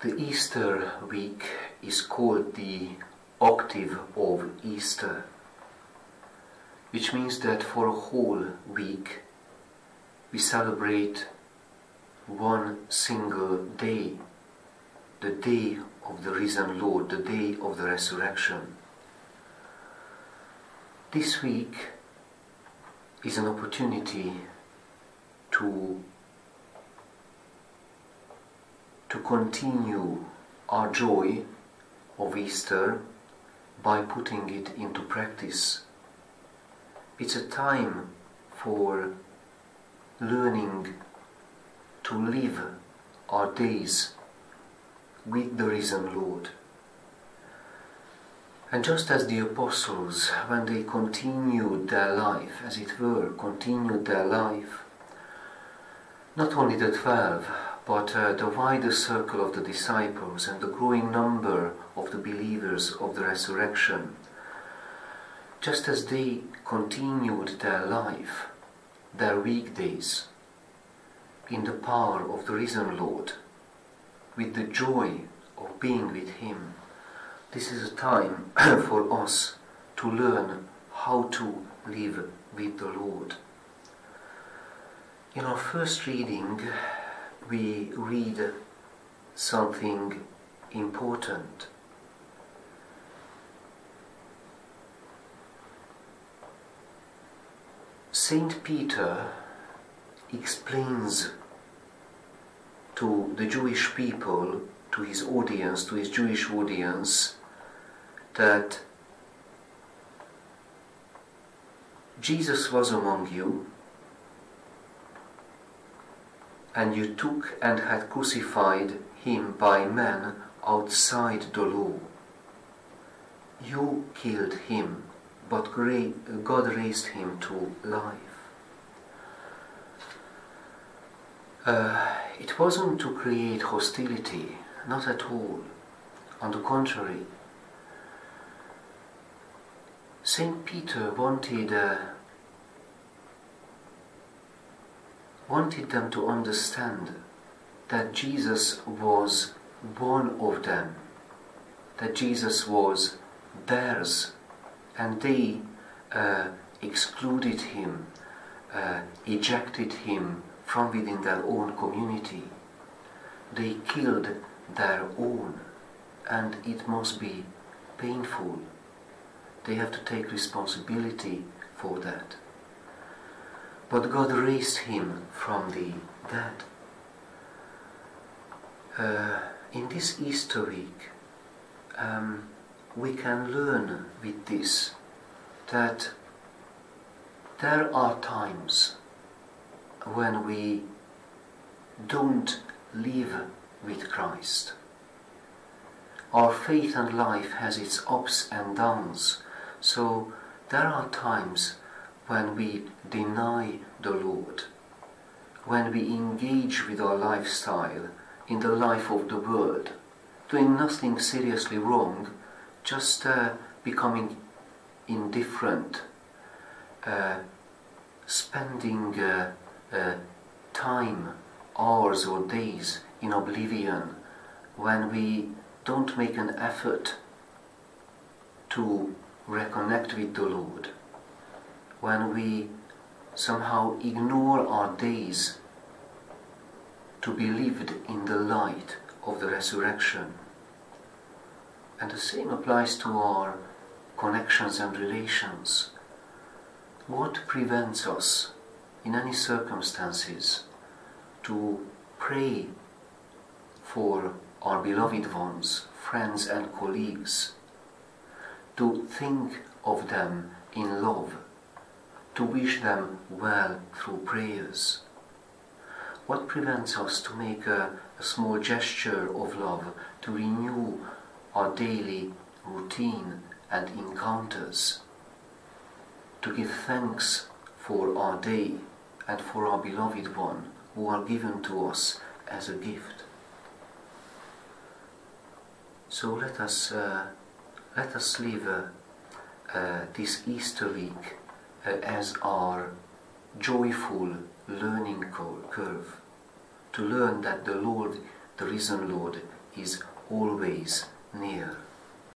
The Easter week is called the octave of Easter, which means that for a whole week we celebrate one single day, the day of the risen Lord, the day of the resurrection. This week is an opportunity to continue our joy of Easter by putting it into practice. It's a time for learning to live our days with the risen Lord. And just as the apostles, when they continued their life, as it were, continued their life, not only the 12, but the wider circle of the disciples and the growing number of the believers of the resurrection, just as they continued their life, their weekdays, in the power of the risen Lord, with the joy of being with Him, this is a time for us to learn how to live with the Lord. In our first reading, we read something important. Saint Peter explains to the Jewish people, to his audience, to his Jewish audience, that Jesus was among you, and you took and had crucified him by men outside the law. You killed him, but God raised him to life. It wasn't to create hostility, not at all. On the contrary, Saint Peter wanted them to understand that Jesus was one of them, that Jesus was theirs, and they excluded him, ejected him from within their own community. They killed their own, and it must be painful. They have to take responsibility for that. But God raised him from the dead. In this Easter week, we can learn with this that there are times when we don't live with Christ. Our faith and life has its ups and downs, so there are times when we deny the Lord, when we engage with our lifestyle in the life of the world, doing nothing seriously wrong, just becoming indifferent, spending time, hours or days in oblivion, when we don't make an effort to reconnect with the Lord, when we somehow ignore our days to be lived in the light of the resurrection. And the same applies to our connections and relations. What prevents us in any circumstances to pray for our beloved ones, friends and colleagues, to think of them in love, to wish them well through prayers? What prevents us to make a small gesture of love, to renew our daily routine and encounters, to give thanks for our day and for our beloved one who are given to us as a gift? So let us live this Easter week as our joyful learning curve, to learn that the Lord, the risen Lord, is always near.